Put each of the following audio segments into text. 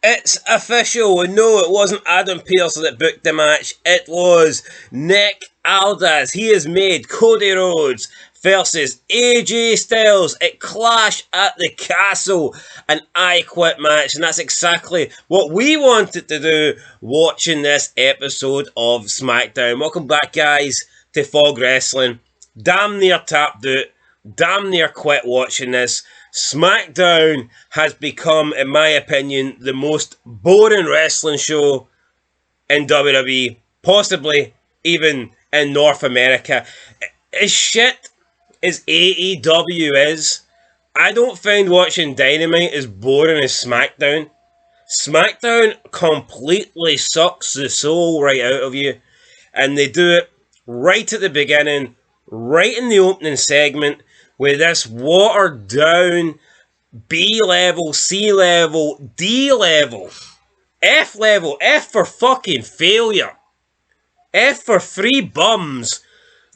It's official. No, it wasn't Adam Pearce that booked the match. It was Nick Aldis. He has made Cody Rhodes versus AJ Styles at Clash at the Castle, an I Quit match, and that's exactly what we wanted to do watching this episode of SmackDown. Welcome back, guys, to Fog Wrestling. Damn near tapped out, damn near quit watching this. SmackDown has become, in my opinion, the most boring wrestling show in WWE, possibly even in North America. As shit as AEW is, I don't find watching Dynamite as boring as SmackDown. SmackDown completely sucks the soul right out of you, and they do it right at the beginning, right in the opening segment, with this watered down B-level, C-level, D-level, F-level, F for fucking failure, F for three bums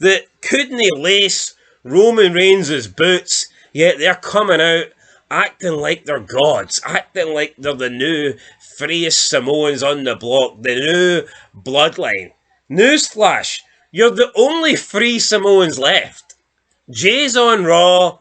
that couldn't lace Roman Reigns' boots, yet they're coming out acting like they're gods, acting like they're the new freest Samoans on the block, the new Bloodline. Newsflash, you're the only three Samoans left. Jay's on Raw,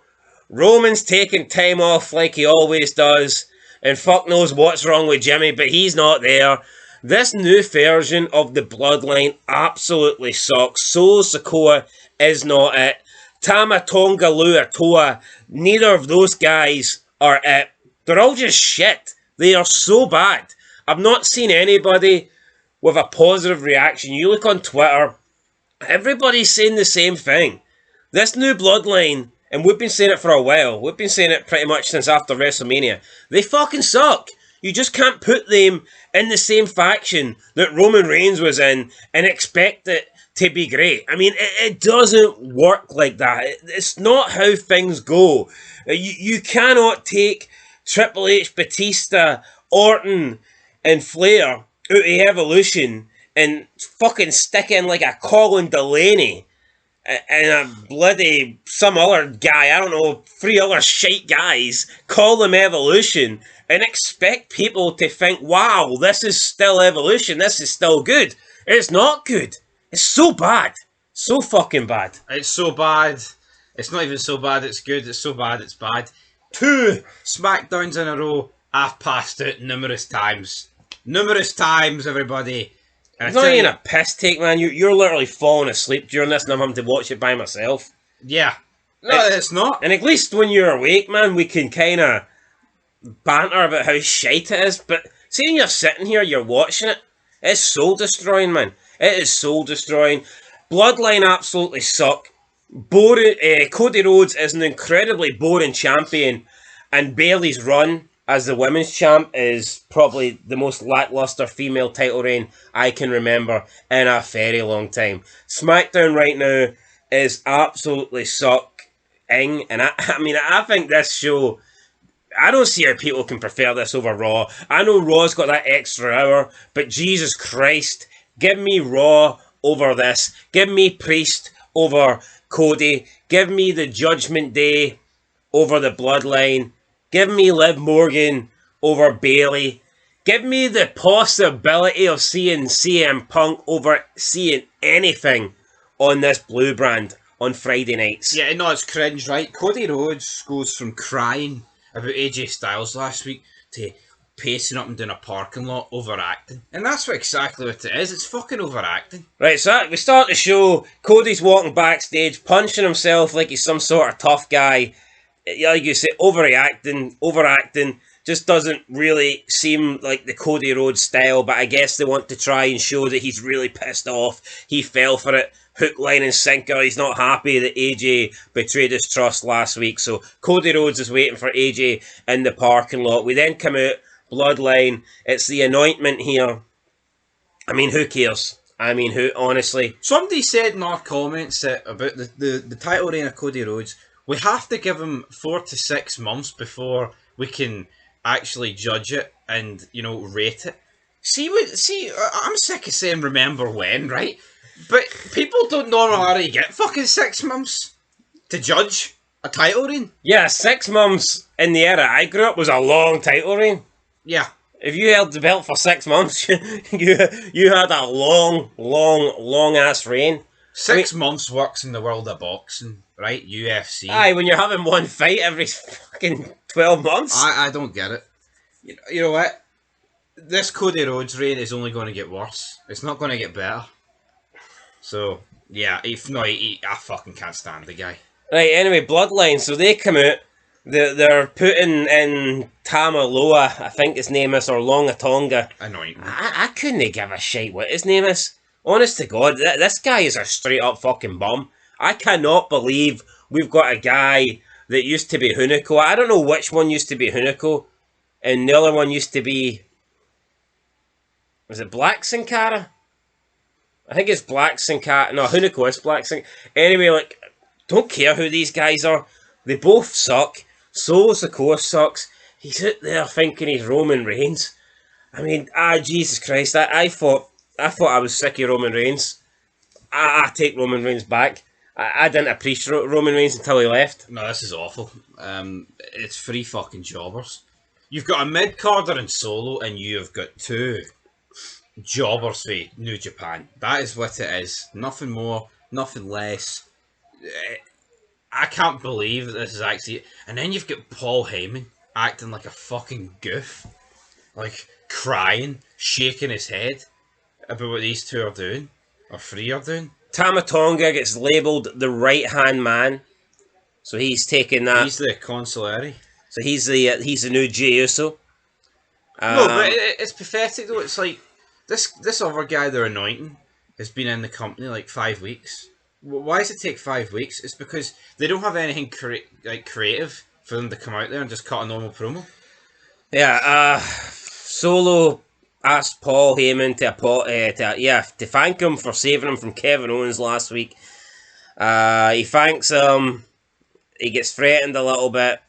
Roman's taking time off like he always does, and fuck knows what's wrong with Jimmy, but he's not there. This new version of the Bloodline absolutely sucks. Solo Sikoa is not it. Tama Tonga Luatoa, neither of those guys are it. They're all just shit. They are so bad. I've not seen anybody with a positive reaction. You look on Twitter, everybody's saying the same thing. This new Bloodline, and we've been saying it for a while, we've been saying it pretty much since after WrestleMania, they fucking suck. You just can't put them in the same faction that Roman Reigns was in and expect it to be great. I mean, it doesn't work like that. It's not how things go. You cannot take Triple H, Batista, Orton, and Flair out of Evolution and fucking stick in like a Colin Delaney and a bloody some other guy, I don't know, three other shite guys, call them Evolution and expect people to think, wow, this is still Evolution, this is still good. It's not good. It's so bad. So fucking bad. It's so bad. It's not even so bad it's good. It's so bad it's bad. 2 SmackDowns in a row. I've passed out numerous times. Numerous times, everybody. And it's not even a piss take, man. You're literally falling asleep during this and I'm having to watch it by myself. Yeah. No, it's not. And at least when you're awake, man, we can kind of banter about how shite it is. But see, when you're sitting here, you're watching it, it's soul destroying, man. It is soul destroying. Bloodline absolutely suck. Boring. Cody Rhodes is an incredibly boring champion, and Bayley's run as the women's champ is probably the most lackluster female title reign I can remember in a very long time. SmackDown right now is absolutely sucking, and I think this show, I don't see how people can prefer this over Raw. I know Raw's got that extra hour, but Jesus Christ, give me Raw over this. Give me Priest over Cody. Give me the Judgment Day over the Bloodline. Give me Liv Morgan over Bayley. Give me the possibility of seeing CM Punk over seeing anything on this blue brand on Friday nights. Yeah, no, it's cringe, right? Cody Rhodes goes from crying about AJ Styles last week to pacing up and down a parking lot, overacting. And that's exactly what it is. It's fucking overacting. Right, so we start the show. Cody's walking backstage, punching himself like he's some sort of tough guy. Like you say, overacting, just doesn't really seem like the Cody Rhodes style, but I guess they want to try and show that he's really pissed off. He fell for it, hook, line and sinker. He's not happy that AJ betrayed his trust last week, so Cody Rhodes is waiting for AJ in the parking lot. We then come out, Bloodline, it's the anointment here. I mean, who cares? I mean, who, honestly? Somebody said in our comments that about the title reign of Cody Rhodes, we have to give him 4 to 6 months before we can actually judge it and, you know, rate it. See, I'm sick of saying remember when, right? But people don't normally get fucking 6 months to judge a title reign. Yeah, 6 months in the era I grew up was a long title reign. Yeah. If you held the belt for 6 months, you had a long ass reign. 6 months works in the world of boxing, right? UFC. Aye, when you're having one fight every fucking 12 months. I don't get it. You know what? This Cody Rhodes reign is only going to get worse. It's not going to get better. So, yeah, I fucking can't stand the guy. Right, anyway, Bloodline, so they come out. They're putting in Tamaloa, I think his name is, or Longatonga. Annoying. I couldn't give a shit what his name is. Honest to God, this guy is a straight up fucking bum. I cannot believe we've got a guy that used to be Hunico. I don't know which one used to be Hunico, and the other one used to be... Was it Black Sin Cara? I think it's Black Sin Cara. No, Hunico is Black Sin. Anyway, like, don't care who these guys are. They both suck. Solo Sikoa sucks. He's out there thinking he's Roman Reigns. I mean, Jesus Christ. I thought I was sick of Roman Reigns. I take Roman Reigns back. I didn't appreciate Roman Reigns until he left. No, this is awful. It's 3 fucking jobbers. You've got a mid-carder in Solo, and you've got 2 jobbers for New Japan. That is what it is. Nothing more, nothing less. I can't believe that this is actually... And then you've got Paul Heyman acting like a fucking goof. Like, crying, shaking his head about what these 2 are doing. Or 3 are doing. Tama Tonga gets labelled the right-hand man. So he's taking that... He's the consigliere. So he's the new Jey Uso. No, but it's pathetic though. It's like, this other guy they're anointing has been in the company like 5 weeks. Why does it take 5 weeks? It's because they don't have anything creative for them to come out there and just cut a normal promo. Yeah, Solo asked Paul Heyman to thank him for saving him from Kevin Owens last week. He thanks him. He gets threatened a little bit.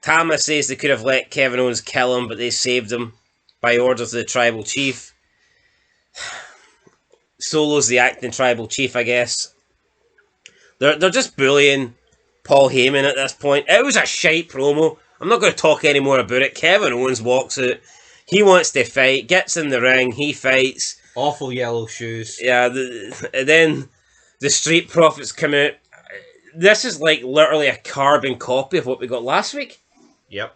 Tama says they could have let Kevin Owens kill him, but they saved him by orders of the tribal chief. Solo's the acting tribal chief, I guess. They're just bullying Paul Heyman at this point. It was a shite promo. I'm not going to talk any more about it. Kevin Owens walks out. He wants to fight. Gets in the ring. He fights. Awful yellow shoes. Yeah. And then the Street Profits come out. This is like literally a carbon copy of what we got last week. Yep.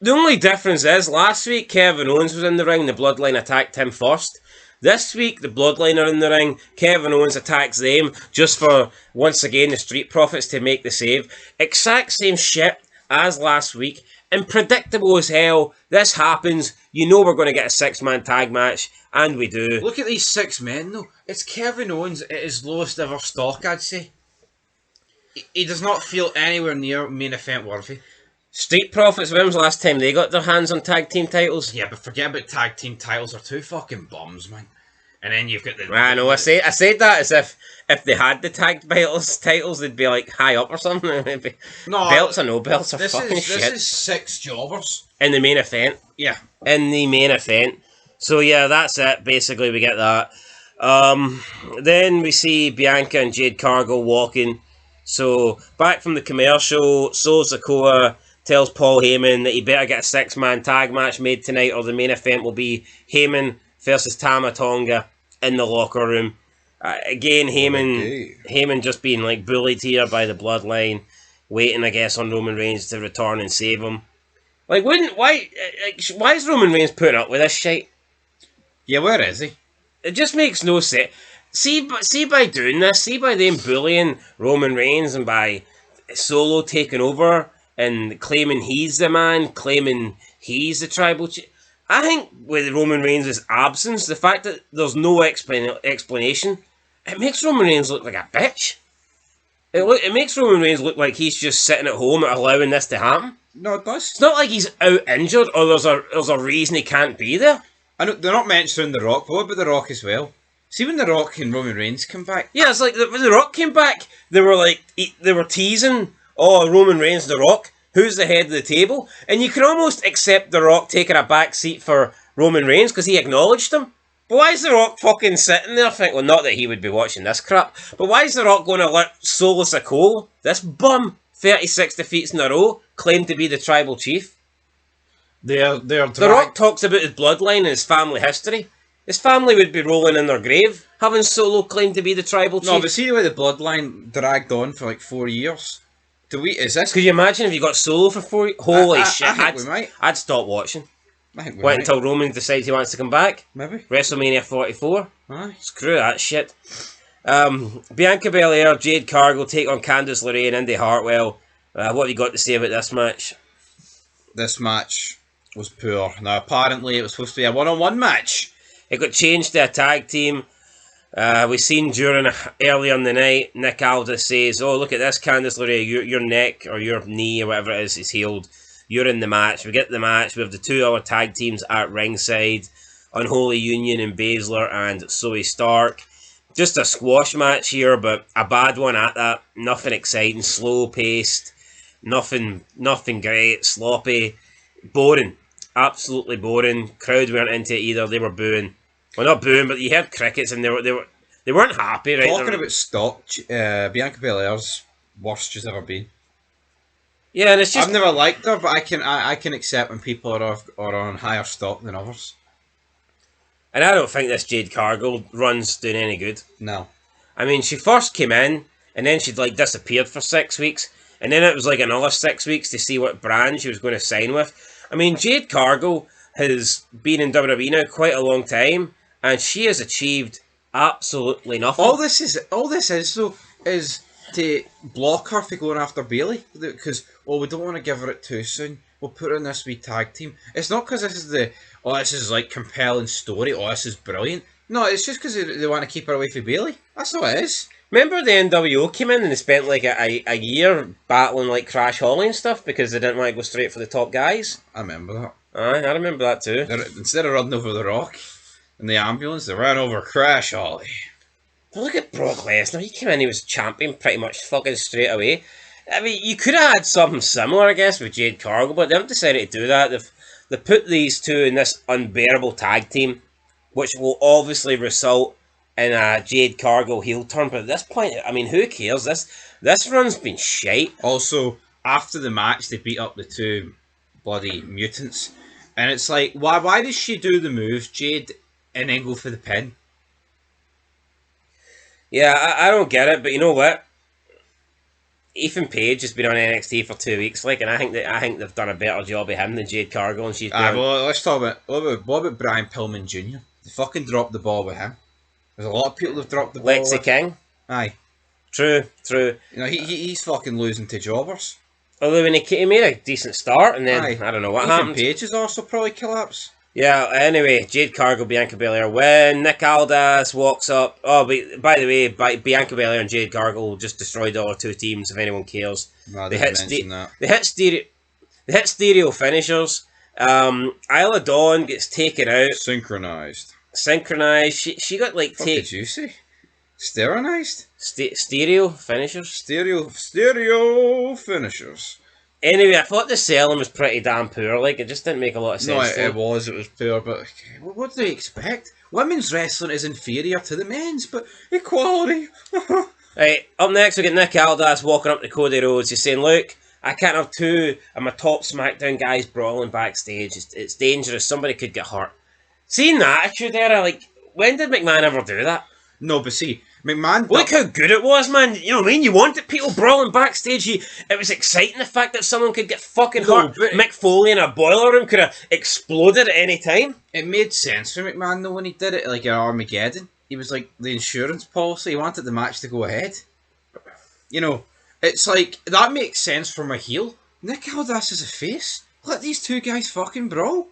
The only difference is last week Kevin Owens was in the ring. The Bloodline attacked him first. This week, the Bloodline are in the ring. Kevin Owens attacks them just for, once again, the Street Profits to make the save. Exact same shit as last week. And predictable as hell. This happens. You know we're going to get a 6-man tag match. And we do. Look at these 6 men, though. It's Kevin Owens at his lowest ever stock, I'd say. He does not feel anywhere near main event worthy. Street Profits, when was the last time they got their hands on tag team titles? Yeah, but forget about tag team titles. They're 2 fucking bums, man. And then you've got the... I know, I said that as if they had the tag titles, they'd be like high up or something. No, belts or no belts are fucking shit. This is 6 jobbers. In the main event. Yeah. In the main event. So yeah, that's it. Basically, we get that. Then we see Bianca and Jade Cargill walking. So, back from the commercial, Solo Sikoa tells Paul Heyman that he better get a 6-man tag match made tonight or the main event will be Heyman versus Tama Tonga in the locker room. Again, Heyman just being like bullied here by the Bloodline, waiting, I guess, on Roman Reigns to return and save him. Like, why is Roman Reigns putting up with this shit? Yeah, where is he? It just makes no sense. See by doing this, see by them bullying Roman Reigns and by Solo taking over and claiming he's the man, claiming he's the tribal chief. I think with Roman Reigns' absence, the fact that there's no explanation, it makes Roman Reigns look like a bitch. It makes Roman Reigns look like he's just sitting at home allowing this to happen. No, it does. It's not like he's out injured or there's a reason he can't be there. I know they're not mentioning The Rock, but what about The Rock as well? See when The Rock and Roman Reigns come back? Yeah, it's like when The Rock came back, they were teasing, oh, Roman Reigns, The Rock, who's the head of the table? And you can almost accept The Rock taking a back seat for Roman Reigns because he acknowledged him. But why is The Rock fucking sitting there thinking, well, not that he would be watching this crap, but why is The Rock going to let Solo Sikoa, this bum, 36 defeats in a row, claim to be the tribal chief? They're The Rock talks about his bloodline and his family history. His family would be rolling in their grave, having Solo claim to be the tribal chief. No, but see the way the bloodline dragged on for like 4 years. Is this? Could you imagine if you got Solo for 4 years? Holy shit! I think we might. I'd stop watching. I think we Wait might. until Roman decides he wants to come back. Maybe. WrestleMania 44. Aye. Screw that shit. Bianca Belair, Jade Cargill take on Candice LeRae and Indy Hartwell. What have you got to say about this match? This match was poor. Now, apparently, it was supposed to be a one-on-one match. It got changed to a tag team. We seen earlier in the night, Nick Aldis says, "Oh, look at this, Candice LeRae, your neck or your knee or whatever it is healed. You're in the match." We get the match. We have the two other tag teams at ringside, Unholy Union and Baszler and Zoe Stark. Just a squash match here, but a bad one at that. Nothing exciting, slow paced, nothing great, sloppy, boring, absolutely boring. Crowd weren't into it either. They were booing. Well, not booing, but you heard crickets, and they weren't happy, right? Talking about stock, Bianca Belair's worst she's ever been. Yeah, and it's just I've never liked her, but I can accept when people are on higher stock than others. And I don't think this Jade Cargill run's doing any good. No. I mean, she first came in, and then she'd like disappeared for 6 weeks, and then it was like another 6 weeks to see what brand she was going to sign with. I mean, Jade Cargill has been in WWE now quite a long time, and she has achieved absolutely nothing. All this is though is to block her for going after Bayley, because we don't want to give her it too soon. We'll put her in this wee tag team. It's not because this is like compelling story. Oh, this is brilliant. No, it's just because they want to keep her away from Bayley. That's all it is. Remember the NWO came in and they spent like a year battling like Crash Holly and stuff because they didn't want to go straight for the top guys? I remember that. Aye, I remember that too. Instead of running over the Rock in the ambulance, they ran over Crash Holly. But look at Brock Lesnar. He came in, he was champion pretty much fucking straight away. I mean, you could have had something similar, I guess, with Jade Cargill, but they haven't decided to do that. They put these two in this unbearable tag team, which will obviously result in a Jade Cargill heel turn. But at this point, I mean, who cares? This run's been shite. Also, after the match, they beat up the two bloody mutants. And it's like, why does she do the move, Jade, and then go for the pin? Yeah, I don't get it, but you know what? Ethan Page has been on NXT for 2 weeks, like, and I think they've done a better job of him than Jade Cargill, and she's been. Well, let's talk about what about Brian Pillman Jr. They fucking dropped the ball with him. There's a lot of people who've dropped the ball. Lexi King. Aye. True. You know, he's fucking losing to jobbers. Although when he made a decent start, and then Aye. I don't know what Ethan happened. Page has also probably collapsed. Yeah, anyway, Jade Cargill, Bianca Belair win. Nick Aldis walks up. Oh, by the way, Bianca Belair and Jade Cargill just destroyed all two teams, if anyone cares. No, They that. hit stereo finishers. Isla Dawn gets taken out. Synchronized. She got like What did you say? Sterilized? stereo finishers. Stereo finishers. Anyway, I thought the selling was pretty damn poor. Like, it just didn't make a lot of sense. No, it was poor, but what do they expect? Women's wrestling is inferior to the men's, but equality. Right, up next we get Nick Aldis walking up to Cody Rhodes. He's saying, "Look, I can't have two of my top SmackDown guys brawling backstage. It's dangerous. Somebody could get hurt." Seeing that attitude there, like, when did McMahon ever do that? No, but see, McMahon... Look how good it was, man. You know what I mean? You wanted people brawling backstage. It was exciting, the fact that someone could get fucking hurt. Mick Foley in a boiler room could have exploded at any time. It made sense for McMahon, though, when he did it, like, at Armageddon. He was like the insurance policy. He wanted the match to go ahead. You know, it's like, that makes sense from a heel. Nick Aldis is a face. Let these two guys fucking brawl.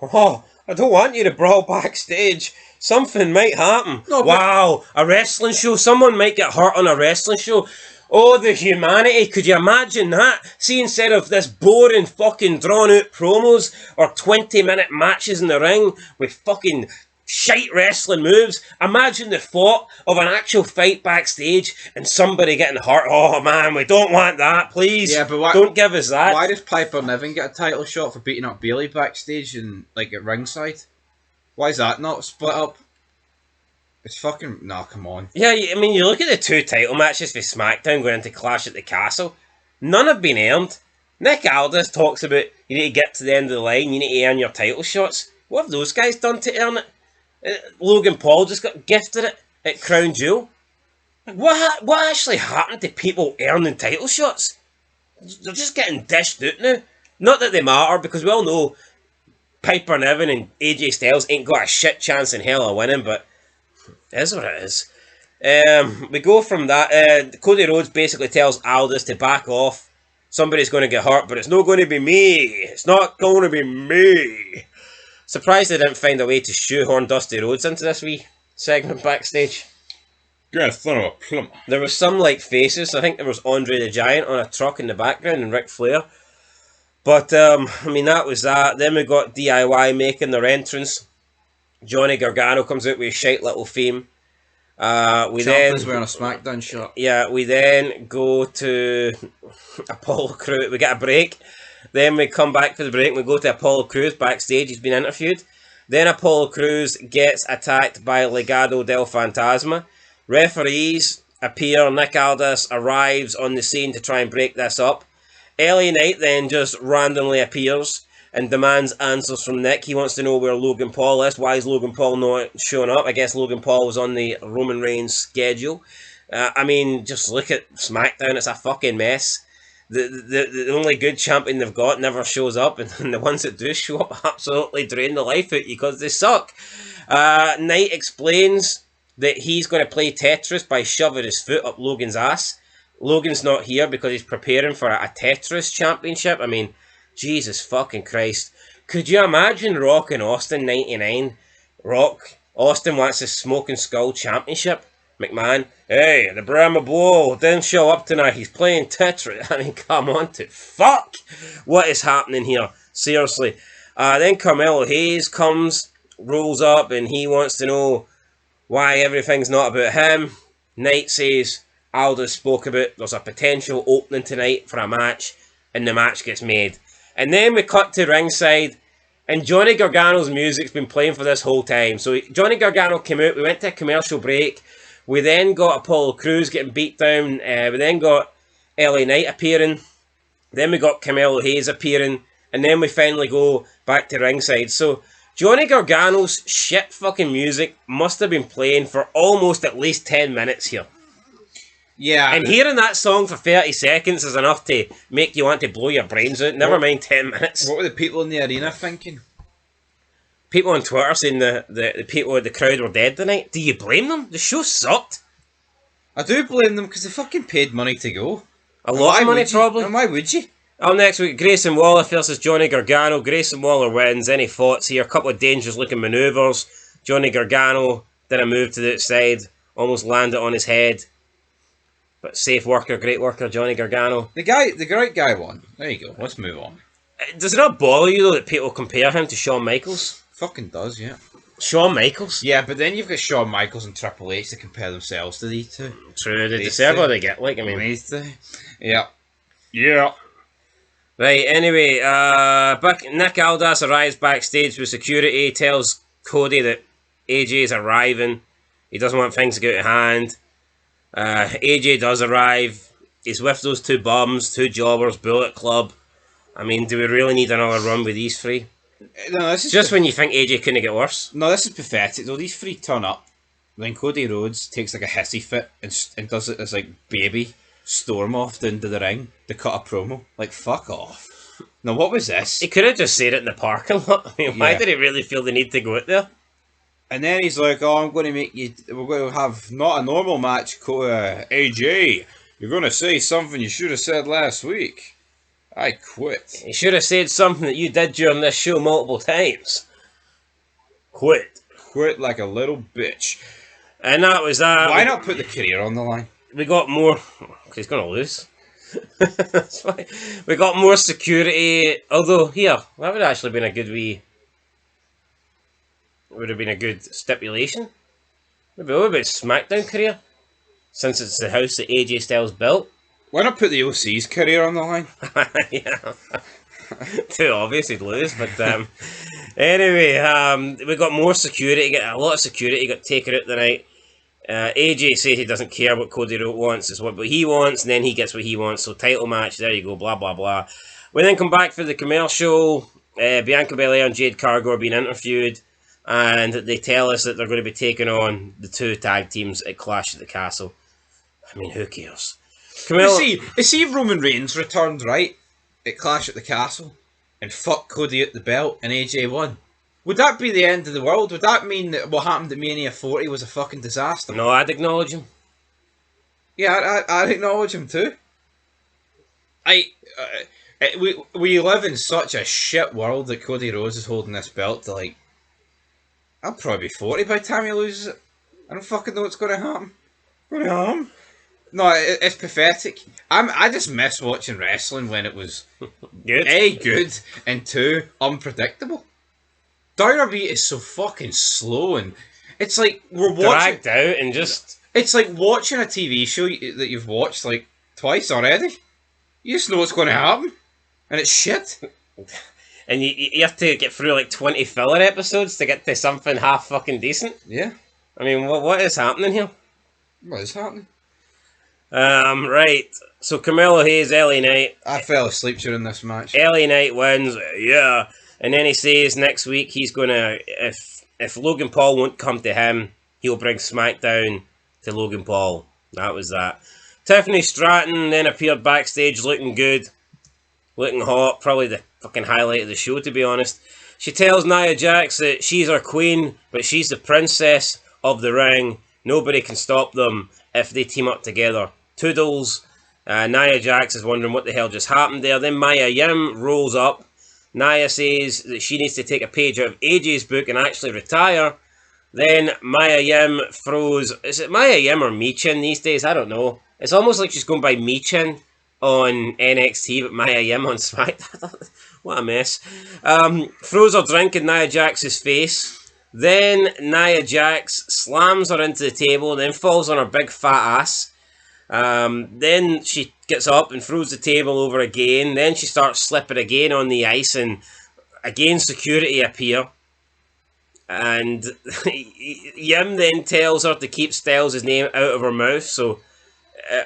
Oh, I don't want you to brawl backstage. Something might happen. No, wow, a wrestling show. Someone might get hurt on a wrestling show. Oh, the humanity. Could you imagine that? See, instead of this boring fucking drawn out promos or 20-minute matches in the ring with fucking shite wrestling moves, imagine the thought of an actual fight backstage and somebody getting hurt. Oh man, we don't want that, please. Yeah, but don't give us that. Why does Piper Niven get a title shot for beating up Bayley backstage and like at ringside? Why is that not split up? It's fucking... Nah, come on. Yeah, I mean, you look at the two title matches for SmackDown going into Clash at the Castle. None have been earned. Nick Aldis talks about you need to get to the end of the line, you need to earn your title shots. What have those guys done to earn it? Logan Paul just got gifted it at Crown Jewel. What actually happened to people earning title shots? They're just getting dished out now. Not that they matter, because we all know Piper Niven and AJ Styles ain't got a shit chance in hell of winning, but it is what it is. We go from that. Cody Rhodes basically tells Aldis to back off. Somebody's going to get hurt, but it's not going to be me. It's not going to be me. Surprised they didn't find a way to shoehorn Dusty Rhodes into this wee segment backstage. You're a son of a plump. There was some like faces. I think there was Andre the Giant on a truck in the background and Ric Flair. But, I mean, that was that. Then we got DIY making their entrance. Johnny Gargano comes out with a shite little theme. Ciampa's wearing a Smackdown shirt. Yeah, we then go to Apollo Crews. We get a break. Then we come back for the break. We go to Apollo Crews backstage. He's been interviewed. Then Apollo Crews gets attacked by Legado del Fantasma. Referees appear. Nick Aldis arrives on the scene to try and break this up. LA Knight then just randomly appears and demands answers from Nick. He wants to know where Logan Paul is. Why is Logan Paul not showing up? I guess Logan Paul was on the Roman Reigns schedule. I mean, just look at SmackDown. It's a fucking mess. The only good champion they've got never shows up, and the ones that do show up absolutely drain the life out of you because they suck. Knight explains that he's going to play Tetris by shoving his foot up Logan's ass. Logan's not here because he's preparing for a Tetris championship. I mean, Jesus fucking Christ. Could you imagine Rock and Austin 99? Rock, Austin wants his Smoking Skull championship. McMahon, hey, the Brahma Bull didn't show up tonight. He's playing Tetris. I mean, come on to fuck. What is happening here? Seriously. Then Carmelo Hayes comes, rolls up, and he wants to know why everything's not about him. Knight says Aldis spoke about there's a potential opening tonight for a match, and the match gets made. And then we cut to ringside, and Johnny Gargano's music's been playing for this whole time. So Johnny Gargano came out, we went to a commercial break, we then got Apollo Crews getting beat down, we then got LA Knight appearing, then we got Carmelo Hayes appearing, and then we finally go back to ringside. So Johnny Gargano's shit fucking music must have been playing for almost at least 10 minutes here. Yeah. And hearing that song for 30 seconds is enough to make you want to blow your brains out. Never mind 10 minutes. What were the people in the arena thinking? People on Twitter saying the people in the crowd were dead tonight. Do you blame them? The show sucked. I do blame them because they fucking paid money to go. A lot of money, probably. And why would you? Up next week, Grayson Waller versus Johnny Gargano. Grayson Waller wins. Any thoughts here? A couple of dangerous looking manoeuvres. Johnny Gargano did a move to the outside. Almost landed on his head. But safe worker, great worker, Johnny Gargano. The great guy won. There you go. Let's move on. Does it not bother you though that people compare him to Shawn Michaels? Fucking does, yeah. Shawn Michaels? Yeah, but then you've got Shawn Michaels and Triple H to compare themselves to these two. True, they deserve what they get. Like, I mean, these two. Yeah. Yeah. Right. Anyway, Nick Aldis arrives backstage with security. Tells Cody that AJ is arriving. He doesn't want things to get out of hand. AJ does arrive. He's with those two bums, two jobbers, Bullet Club. I mean, do we really need another run with these three? No, this is just when you think AJ couldn't get worse. No, this is pathetic. Though these three turn up, then Cody Rhodes takes like a hissy fit and does it as like baby storm off into the ring to cut a promo. Like, fuck off. Now, what was this? He could have just said it in the parking lot. I mean, why did he really feel the need to go out there? And then he's like, oh, I'm going to make you... We're going to have not a normal match. AJ, you're going to say something you should have said last week. I quit. You should have said something that you did during this show multiple times. Quit. Quit like a little bitch. And that was that. Why not put the career on the line? We got more... He's going to lose. That's why. We got more security. Although, here, that would have actually been a good wee... Would have been a good stipulation. Maybe what about SmackDown career? Since it's the house that AJ Styles built. Why not put the OC's career on the line? Yeah. Too obvious he'd lose, but anyway, we got more security, a lot of security got taken out tonight. AJ says he doesn't care what Cody wants, it's what he wants, and then he gets what he wants, so title match, there you go, blah blah blah. We then come back for the commercial. Bianca Belair and Jade Cargo are being interviewed, and they tell us that they're going to be taking on the 2 tag teams at Clash at the Castle. I mean, who cares? See if Roman Reigns returned, right, at Clash at the Castle, and fucked Cody at the belt, and AJ won. Would that be the end of the world? Would that mean that what happened at Mania 40 was a fucking disaster? No, I'd acknowledge him. Yeah, I'd acknowledge him too. We live in such a shit world that Cody Rhodes is holding this belt to, like, I'll probably be 40 by the time he loses it. I don't fucking know what's going to happen. No, it's pathetic. I just miss watching wrestling when it was good. A, good, and 2, unpredictable. WWE is so fucking slow, and it's like we're watching dragged out and just. It's like watching a TV show that you've watched like twice already. You just know what's going to happen, and it's shit. And you have to get through like 20 filler episodes to get to something half fucking decent. Yeah. I mean, what is happening here? What is happening? Right. So Carmelo Hayes, LA Knight. I fell asleep during this match. LA Knight wins, yeah. And then he says next week he's gonna, if Logan Paul won't come to him, he'll bring SmackDown to Logan Paul. That was that. Tiffany Stratton then appeared backstage looking good, looking hot, probably the fucking highlight of the show, to be honest. She tells Nia Jax that she's her queen, but she's the princess of the ring. Nobody can stop them if they team up together. Toodles. Nia Jax is wondering what the hell just happened there. Then Mia Yim rolls up. Nia says that she needs to take a page out of AJ's book and actually retire. Then Mia Yim throws... Is it Mia Yim or Michin these days? I don't know. It's almost like she's going by Michin on NXT, but Mia Yim on SmackDown. What a mess. Throws her drink in Nia Jax's face. Then Nia Jax slams her into the table and then falls on her big fat ass. Then she gets up and throws the table over again. Then she starts slipping again on the ice, and again security appear. And Yim then tells her to keep Styles' name out of her mouth. So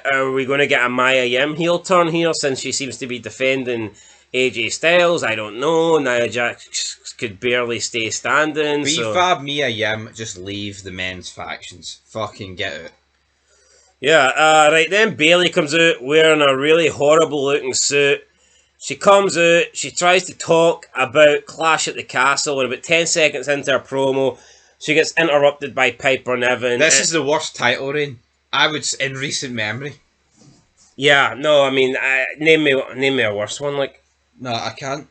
are we going to get a Mia Yim heel turn here, since she seems to be defending AJ Styles? I don't know. Nia Jax could barely stay standing. Prefab Mia Yim, just leave the men's factions. Fucking get out. Yeah, right then Bayley comes out wearing a really horrible looking suit. She comes out, she tries to talk about Clash at the Castle, and about 10 seconds into her promo, she gets interrupted by Piper Niven. This is the worst title reign, I would in recent memory. Yeah, no, I mean, name me a worse one, like. No, I can't.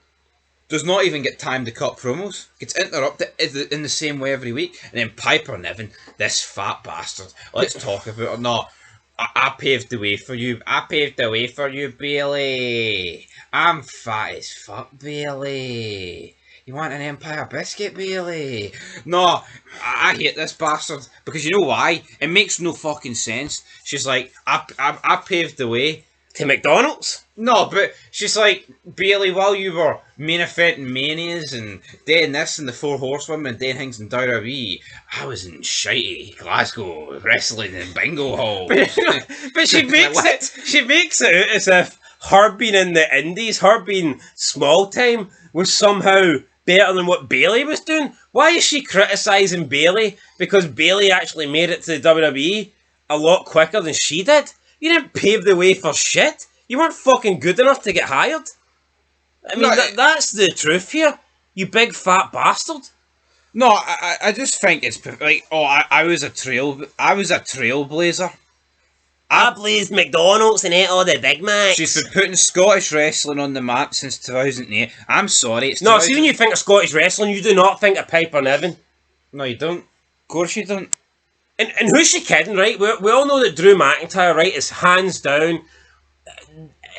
Does not even get time to cut promos. Gets interrupted in the same way every week. And then Piper Niven, this fat bastard. Let's talk about her. No, I paved the way for you. I paved the way for you, Bayley. I'm fat as fuck, Bayley. You want an Empire biscuit, Bayley? No, I hate this bastard. Because you know why? It makes no fucking sense. She's like, I paved the way. To McDonald's? No, but she's like, Bayley, while you were main eventing Manias and doing this and the Four Horsewomen and doing things in WWE, I was in shitey Glasgow wrestling in bingo hall. But she makes it out as if her being in the indies, her being small time, was somehow better than what Bayley was doing. Why is she criticising Bayley? Because Bayley actually made it to the WWE a lot quicker than she did. You didn't pave the way for shit. You weren't fucking good enough to get hired. I mean, that's the truth here. You big fat bastard. No, I just think it's like, I was a trailblazer. I blazed McDonald's and ate all the Big Macs. She's been putting Scottish wrestling on the map since 2008. I'm sorry, it's no. See, when you think of Scottish wrestling, you do not think of Piper Niven. No, you don't. Of course you don't. And who's she kidding, right? We all know that Drew McIntyre, right, is hands down,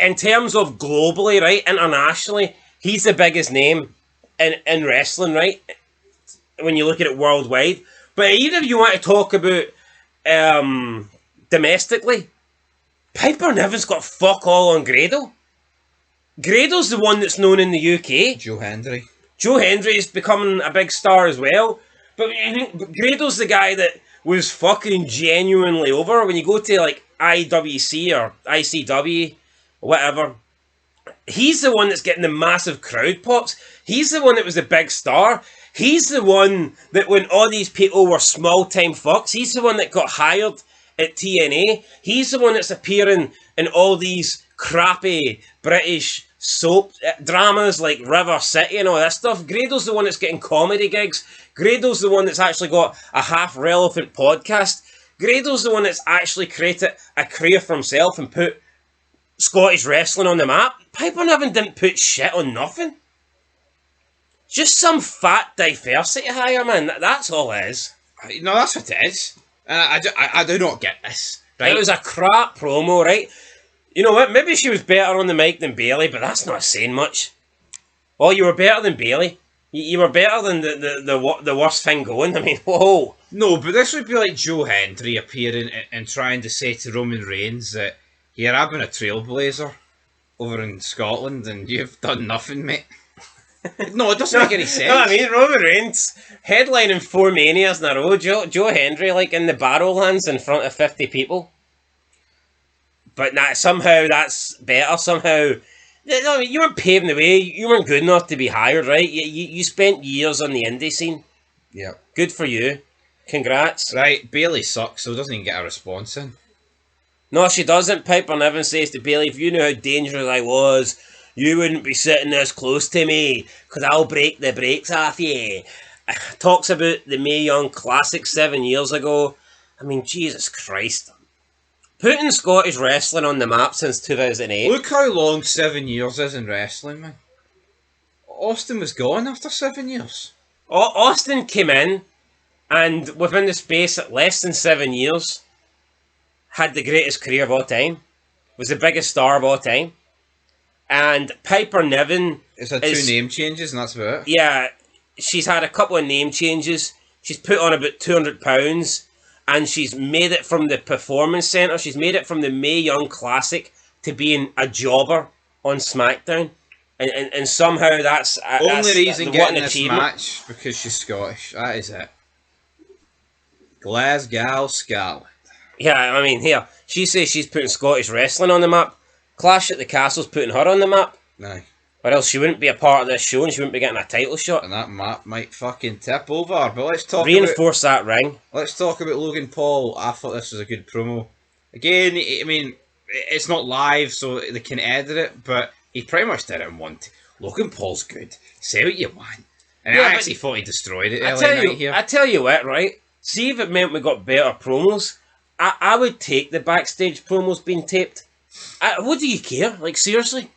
in terms of globally, right, internationally, he's the biggest name in wrestling, right, when you look at it worldwide. But even if you want to talk about domestically, Piper Niven's got fuck all on Grado. Grado's the one that's known in the UK. Joe Hendry. Joe Hendry's becoming a big star as well. But Grado's the guy that was fucking genuinely over. When you go to like IWC or ICW or whatever, He's the one that's getting the massive crowd pops. He's the one that was the big star. He's the one that when all these people were small-time fucks, he's the one that got hired at TNA. He's the one that's appearing in all these crappy British soap dramas like River City and all that stuff. Grado's the one that's getting comedy gigs. Grado's the one that's actually got a half-relevant podcast. Grado's the one that's actually created a career for himself and put Scottish wrestling on the map. Piper Niven didn't put shit on nothing. Just some fat diversity hire, man. That's all it is. No, that's what it is. And I do not get this. Right? It was a crap promo, right? You know what? Maybe she was better on the mic than Bayley, but that's not saying much. Oh, you were better than Bayley. You were better than the worst thing going. I mean, whoa. No, but this would be like Joe Hendry appearing and trying to say to Roman Reigns that, here, I've been a trailblazer over in Scotland and you've done nothing, mate. No, it doesn't make any sense. No, I mean, Roman Reigns headlining 4 Manias in a row. Joe Hendry, like, in the Barrowlands in front of 50 people. But somehow that's better. Somehow, I mean, you weren't paving the way. You weren't good enough to be hired, right? You spent years on the indie scene. Yeah. Good for you. Congrats. Right, Bayley sucks, so doesn't even get a response in. No, she doesn't. Piper Niven says to Bayley, if you knew how dangerous I was, you wouldn't be sitting this close to me, because I'll break the brakes off you. Talks about the Mae Young Classic 7 years ago. I mean, Jesus Christ. Putting Scottish wrestling on the map since 2008. Look how long 7 years is in wrestling, man. Austin was gone after 7 years. Austin came in, and within the space of less than 7 years, had the greatest career of all time. Was the biggest star of all time. And Piper Niven... It's had 2 name changes and that's about it. Yeah, she's had a couple of name changes. She's put on about 200 pounds. And she's made it from the Performance Centre. She's made it from the Mae Young Classic to being a jobber on SmackDown. And somehow that's... Only reason getting this match because she's Scottish. That is it. Glasgow, Scotland. Yeah, I mean, here, she says she's putting Scottish wrestling on the map. Clash at the Castle's putting her on the map. Aye. Or else she wouldn't be a part of this show and she wouldn't be getting a title shot. And that map might fucking tip over. But let's talk Reinforce that ring. Let's talk about Logan Paul. I thought this was a good promo. Again, I mean, it's not live, so they can edit it, but he pretty much did it in one. Logan Paul's good. Say what you want. And yeah, I actually thought he destroyed it. I tell you what, right? See if it meant we got better promos. I would take the backstage promos being taped. What do you care? Like, seriously?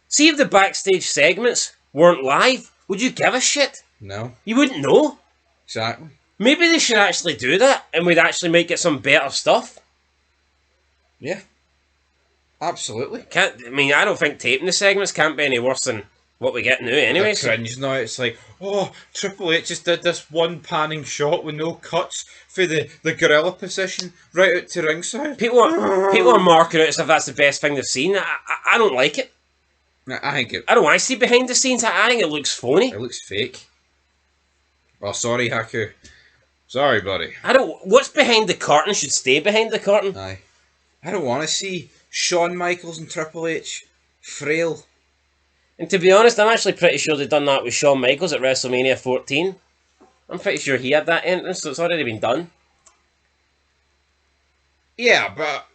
See if the backstage segments weren't live. Would you give a shit? No. You wouldn't know. Exactly. Maybe they should actually do that and we'd actually make it some better stuff. Yeah. Absolutely. I don't think taping the segments can't be any worse than what we get now anyway. Cringe now. It's like, oh, Triple H just did this one panning shot with no cuts for the gorilla position right out to ringside. People are marking it as if that's the best thing they've seen. I don't like it. I don't want to see behind the scenes. I think it looks phony. It looks fake. Oh, sorry, Haku. Sorry, buddy. What's behind the curtain should stay behind the curtain. Aye. I don't want to see Shawn Michaels and Triple H frail. And to be honest, I'm actually pretty sure they've done that with Shawn Michaels at WrestleMania 14. I'm pretty sure he had that entrance, so it's already been done. Yeah, but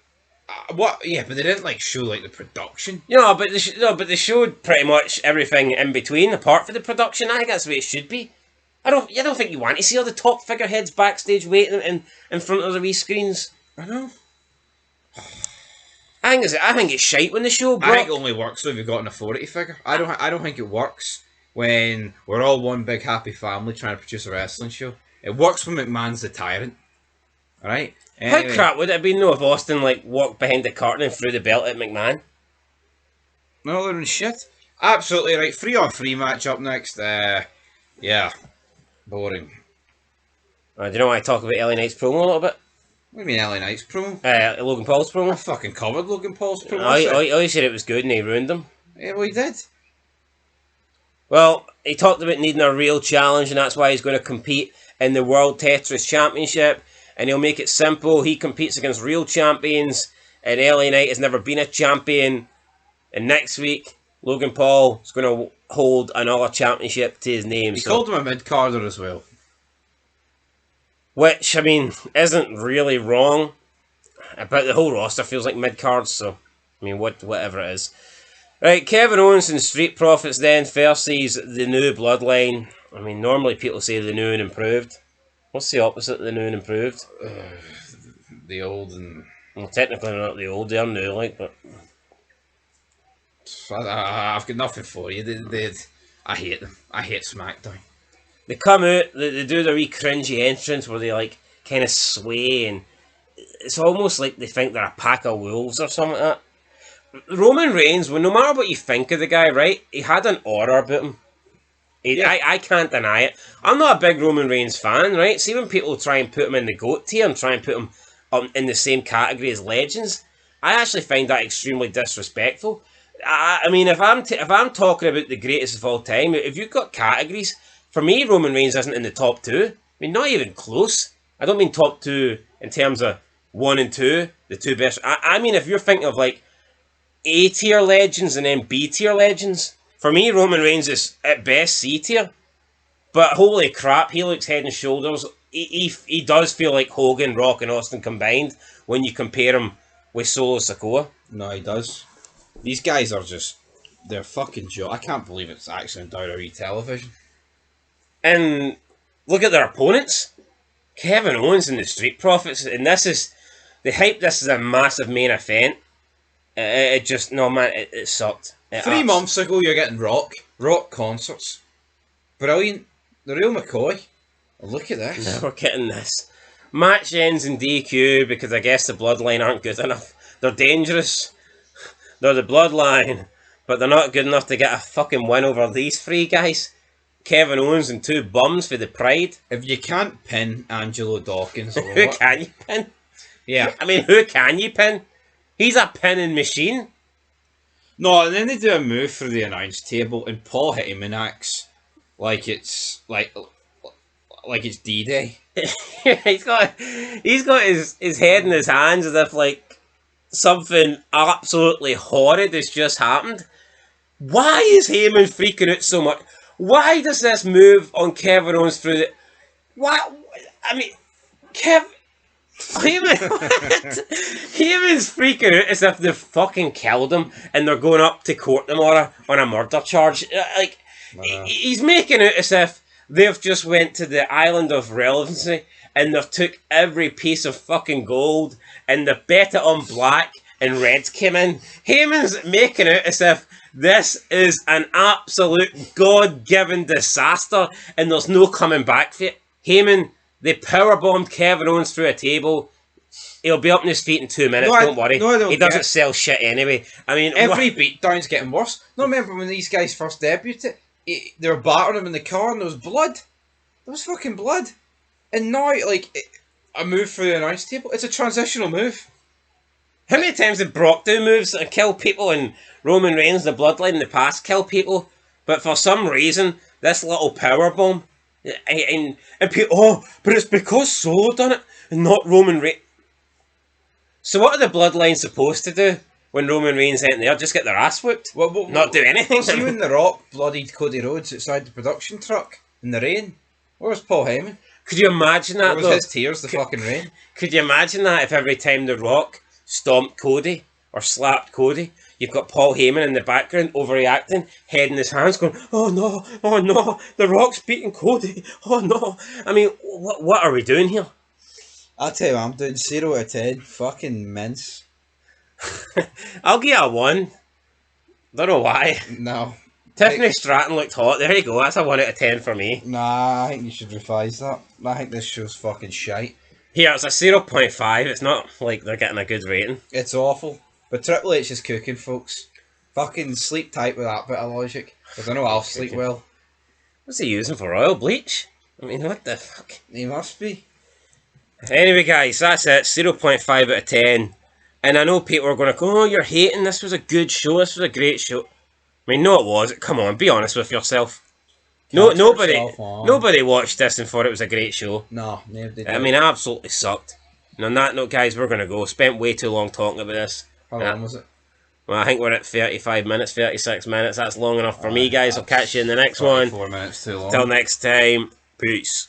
what? Yeah, but they didn't like show like the production. But they showed pretty much everything in between, apart from the production. I think that's the way it should be. I don't think you want to see all the top figureheads backstage waiting in front of the wee screens. I know. I think it's shite when the show broke. I think it only works though if you've got an authority figure. I don't think it works when we're all one big happy family trying to produce a wrestling show. It works when McMahon's the tyrant. Alright? Anyway. How crap would it have been though if Austin walked behind the curtain and threw the belt at McMahon? No, they're in shit. Absolutely right. 3-on-3 match up next. Yeah. Boring. Do you know why I talk about LA Knight's promo a little bit? What do you mean LA Knight's promo? Logan Paul's promo. I fucking covered Logan Paul's promo. I said it was good and he ruined them. Yeah, well, he did. Well, he talked about needing a real challenge and that's why he's going to compete in the World Tetris Championship. And he'll make it simple. He competes against real champions. And LA Knight has never been a champion. And next week, Logan Paul is going to hold another championship to his name. He called him a mid-carder as well. Which, I mean, isn't really wrong. But the whole roster feels like mid-cards, so, I mean, whatever it is. Right, Kevin Owens and Street Profits then versus the new Bloodline. I mean, normally people say the new and improved. What's the opposite of the new and improved? The old and... Well, technically they're not the old, they're new, like, but... I've got nothing for you. I hate them. I hate SmackDown. They come out, they do their wee cringy entrance where they, like, kind of sway, and it's almost like they think they're a pack of wolves or something like that. Roman Reigns, well, no matter what you think of the guy, right, he had an aura about him. I can't deny it. I'm not a big Roman Reigns fan, right? See when people try and put him in the GOAT tier and try and put him in the same category as legends, I actually find that extremely disrespectful. I mean, if I'm talking about the greatest of all time, if you've got categories, for me, Roman Reigns isn't in the top two. I mean, not even close. I don't mean top two in terms of 1 and 2, the two best. I mean, if you're thinking of like A tier legends and then B tier legends, for me, Roman Reigns is at best C tier. But holy crap, he looks head and shoulders. He does feel like Hogan, Rock, and Austin combined when you compare him with Solo Sikoa. No, he does. These guys are just... They're fucking joke. I can't believe it's actually on WWE television. And look at their opponents. Kevin Owens and the Street Profits. And this is... They hype this as a massive main event. It just... No, man, it sucked. 3 months ago, you're getting Rock concerts. Brilliant. The real McCoy. Oh, look at this. Now we're getting this. Match ends in DQ because I guess the Bloodline aren't good enough. They're dangerous. They're the Bloodline. But they're not good enough to get a fucking win over these 3 guys. Kevin Owens and 2 bums for the Pride. If you can't pin Angelo Dawkins... Who can you pin? Yeah. I mean, who can you pin? He's a pinning machine. No, and then they do a move through the announce table and Paul Heyman acts like it's it's D-Day. he's got his head in his hands as if like something absolutely horrid has just happened. Why is Heyman freaking out so much? Why does this move on Kevin Owens through the... What? I mean, Heyman's freaking out as if they've fucking killed him and they're going up to court tomorrow on a murder charge. Like, he's making it as if they've just went to the island of relevancy and they've took every piece of fucking gold and they bet it on black and reds came in. Heyman's making it as if this is an absolute God-given disaster and there's no coming back for it. Heyman, they powerbombed Kevin Owens through a table. He'll be up on his feet in 2 minutes, don't worry. He doesn't sell shit anyway. I mean, every beatdown's getting worse. No, remember when these guys first debuted, they were battering him in the car and there was blood. There was fucking blood. And now, like, a move through the announce table, it's a transitional move. How many times did Brock do moves that kill people and Roman Reigns, the Bloodline in the past, kill people? But for some reason, this little powerbomb, and people, but it's because Solo done it and not Roman Reigns. So what are the Bloodline supposed to do when Roman Reigns ain't there? Just get their ass whooped? Not do anything? See when The Rock bloodied Cody Rhodes outside the production truck in the rain? Where's Paul Heyman? Could you imagine that, though? His tears, the fucking rain. Could you imagine that if every time The Rock stomped Cody or slapped Cody, you've got Paul Heyman in the background overreacting, head in his hands going, oh no, The Rock's beating Cody, oh no. I mean, what are we doing here? I'll tell you what, I'm doing 0 out of 10. Fucking mince. I'll give it a 1. Don't know why. No. Tiffany Stratton looked hot. There you go. That's a 1 out of 10 for me. Nah, I think you should revise that. I think this show's fucking shite. Here, it's a 0.5. It's not like they're getting a good rating. It's awful. But Triple H is cooking, folks. Fucking sleep tight with that bit of logic. Because I know I'll sleep well. What's he using for oil bleach? I mean, what the fuck? He must be. Anyway, guys, that's it. 0.5 out of 10. And I know people are going to go, oh, you're hating. This was a good show. This was a great show. I mean, no, it was. Come on, be honest with yourself. Nobody watched this and thought it was a great show. No, nobody did. I mean, it absolutely sucked. And on that note, guys, we're going to go. Spent way too long talking about this. How long was it? Well, I think we're at 35 minutes, 36 minutes. That's long enough for me, guys. I'll catch you in the next one. 4 minutes too long. Till next time, peace.